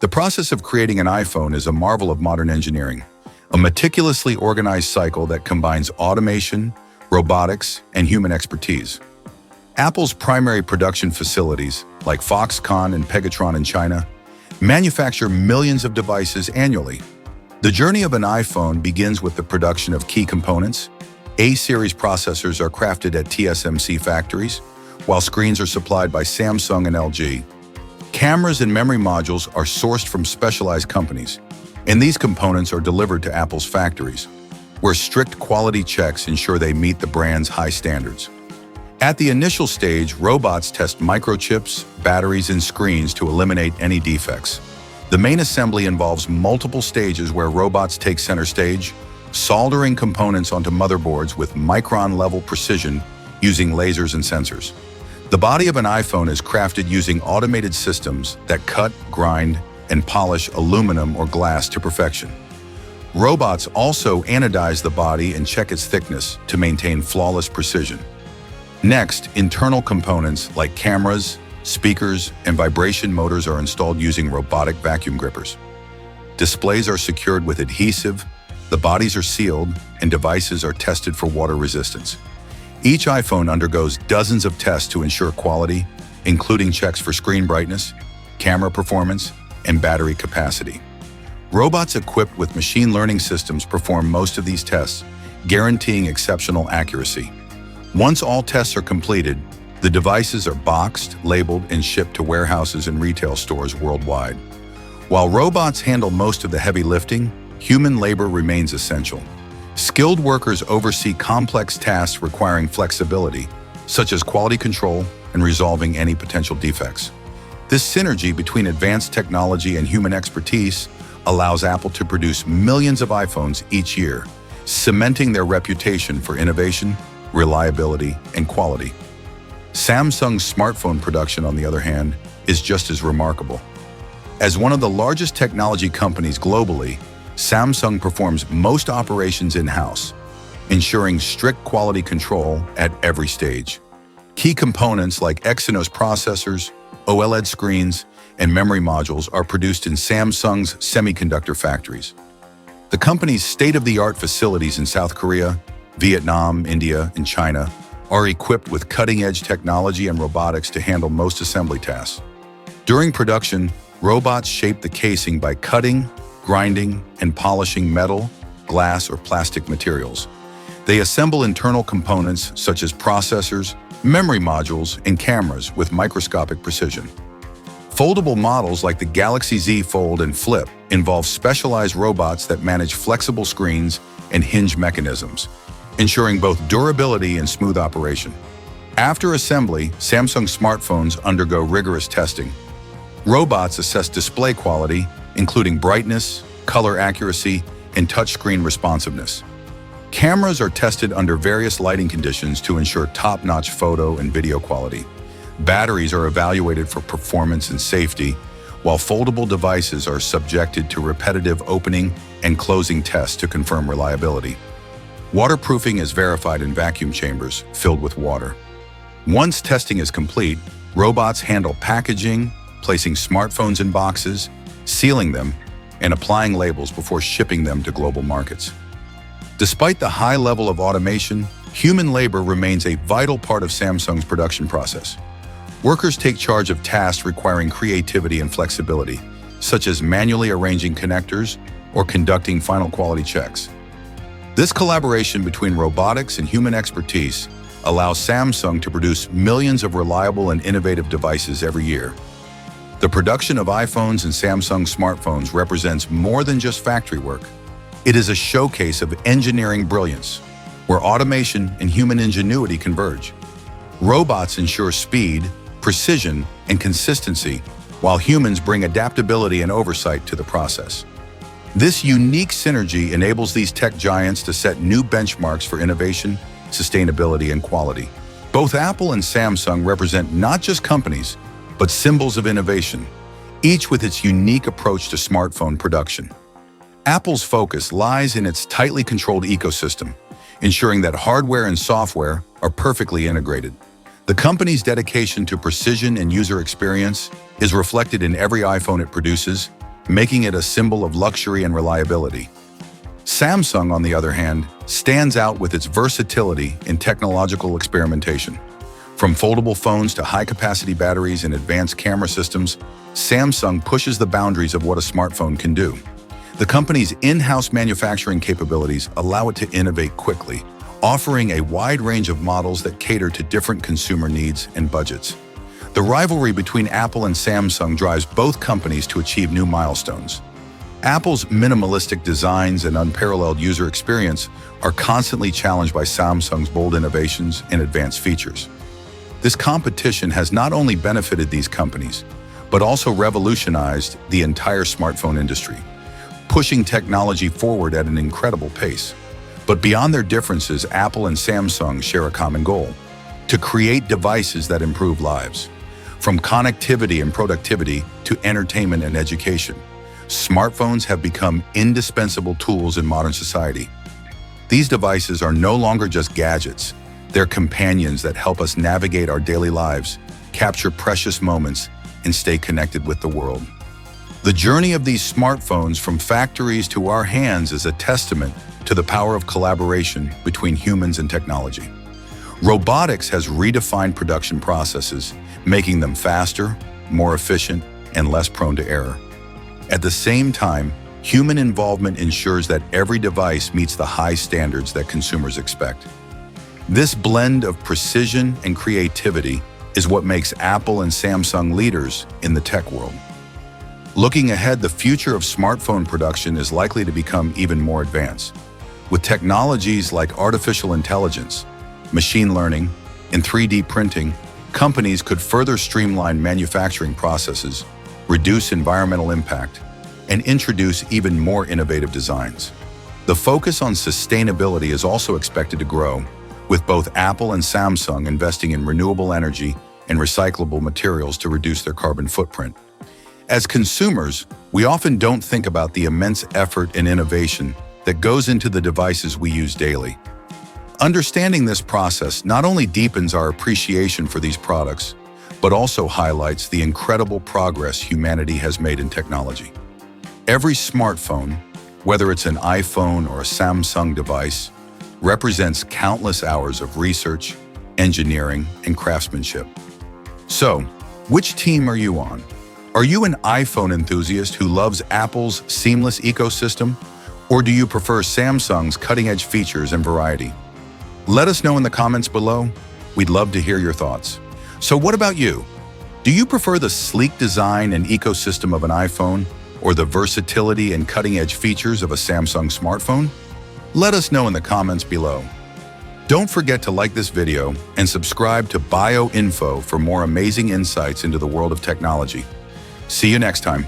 The process of creating an iPhone is a marvel of modern engineering, a meticulously organized cycle that combines automation, robotics, and human expertise. Apple's primary production facilities, like Foxconn and Pegatron in China, manufacture millions of devices annually. The journey of an iPhone begins with the production of key components. A-series processors are crafted at TSMC factories, while screens are supplied by Samsung and LG. Cameras and memory modules are sourced from specialized companies, and these components are delivered to Apple's factories, where strict quality checks ensure they meet the brand's high standards. At the initial stage, robots test microchips, batteries, and screens to eliminate any defects. The main assembly involves multiple stages where robots take center stage, soldering components onto motherboards with micron-level precision using lasers and sensors. The body of an iPhone is crafted using automated systems that cut, grind, and polish aluminum or glass to perfection. Robots also anodize the body and check its thickness to maintain flawless precision. Next, internal components like cameras, speakers, and vibration motors are installed using robotic vacuum grippers. Displays are secured with adhesive, the bodies are sealed, and devices are tested for water resistance. Each iPhone undergoes dozens of tests to ensure quality, including checks for screen brightness, camera performance, and battery capacity. Robots equipped with machine learning systems perform most of these tests, guaranteeing exceptional accuracy. Once all tests are completed, the devices are boxed, labeled, and shipped to warehouses and retail stores worldwide. While robots handle most of the heavy lifting, human labor remains essential. Skilled workers oversee complex tasks requiring flexibility, such as quality control and resolving any potential defects. This synergy between advanced technology and human expertise allows Apple to produce millions of iPhones each year, cementing their reputation for innovation, reliability, and quality. Samsung's smartphone production, on the other hand, is just as remarkable. As one of the largest technology companies globally, Samsung performs most operations in-house, ensuring strict quality control at every stage. Key components like Exynos processors, OLED screens, and memory modules are produced in Samsung's semiconductor factories. The company's state-of-the-art facilities in South Korea, Vietnam, India, and China are equipped with cutting-edge technology and robotics to handle most assembly tasks. During production, robots shape the casing by cutting, grinding, and polishing metal, glass, or plastic materials. They assemble internal components such as processors, memory modules, and cameras with microscopic precision. Foldable models like the Galaxy Z Fold and Flip involve specialized robots that manage flexible screens and hinge mechanisms, ensuring both durability and smooth operation. After assembly, Samsung smartphones undergo rigorous testing. Robots assess display quality, including brightness, color accuracy, and touchscreen responsiveness. Cameras are tested under various lighting conditions to ensure top-notch photo and video quality. Batteries are evaluated for performance and safety, while foldable devices are subjected to repetitive opening and closing tests to confirm reliability. Waterproofing is verified in vacuum chambers filled with water. Once testing is complete, robots handle packaging, placing smartphones in boxes, sealing them, and applying labels before shipping them to global markets. Despite the high level of automation, human labor remains a vital part of Samsung's production process. Workers take charge of tasks requiring creativity and flexibility, such as manually arranging connectors or conducting final quality checks. This collaboration between robotics and human expertise allows Samsung to produce millions of reliable and innovative devices every year. The production of iPhones and Samsung smartphones represents more than just factory work. It is a showcase of engineering brilliance, where automation and human ingenuity converge. Robots ensure speed, precision, and consistency, while humans bring adaptability and oversight to the process. This unique synergy enables these tech giants to set new benchmarks for innovation, sustainability, and quality. Both Apple and Samsung represent not just companies, but symbols of innovation, each with its unique approach to smartphone production. Apple's focus lies in its tightly controlled ecosystem, ensuring that hardware and software are perfectly integrated. The company's dedication to precision and user experience is reflected in every iPhone it produces, making it a symbol of luxury and reliability. Samsung, on the other hand, stands out with its versatility in technological experimentation. From foldable phones to high-capacity batteries and advanced camera systems, Samsung pushes the boundaries of what a smartphone can do. The company's in-house manufacturing capabilities allow it to innovate quickly, offering a wide range of models that cater to different consumer needs and budgets. The rivalry between Apple and Samsung drives both companies to achieve new milestones. Apple's minimalistic designs and unparalleled user experience are constantly challenged by Samsung's bold innovations and advanced features. This competition has not only benefited these companies, but also revolutionized the entire smartphone industry, pushing technology forward at an incredible pace. But beyond their differences, Apple and Samsung share a common goal: to create devices that improve lives. From connectivity and productivity to entertainment and education, smartphones have become indispensable tools in modern society. These devices are no longer just gadgets. They're companions that help us navigate our daily lives, capture precious moments, and stay connected with the world. The journey of these smartphones from factories to our hands is a testament to the power of collaboration between humans and technology. Robotics has redefined production processes, making them faster, more efficient, and less prone to error. At the same time, human involvement ensures that every device meets the high standards that consumers expect. This blend of precision and creativity is what makes Apple and Samsung leaders in the tech world. Looking ahead, the future of smartphone production is likely to become even more advanced. With technologies like artificial intelligence, machine learning, and 3D printing, companies could further streamline manufacturing processes, reduce environmental impact, and introduce even more innovative designs. The focus on sustainability is also expected to grow, with both Apple and Samsung investing in renewable energy and recyclable materials to reduce their carbon footprint. As consumers, we often don't think about the immense effort and innovation that goes into the devices we use daily. Understanding this process not only deepens our appreciation for these products, but also highlights the incredible progress humanity has made in technology. Every smartphone, whether it's an iPhone or a Samsung device, represents countless hours of research, engineering, and craftsmanship. So, which team are you on? Are you an iPhone enthusiast who loves Apple's seamless ecosystem? Or do you prefer Samsung's cutting-edge features and variety? Let us know in the comments below. We'd love to hear your thoughts. So what about you? Do you prefer the sleek design and ecosystem of an iPhone, or the versatility and cutting-edge features of a Samsung smartphone? Let us know in the comments below. Don't forget to like this video and subscribe to BioInfo for more amazing insights into the world of technology. See you next time.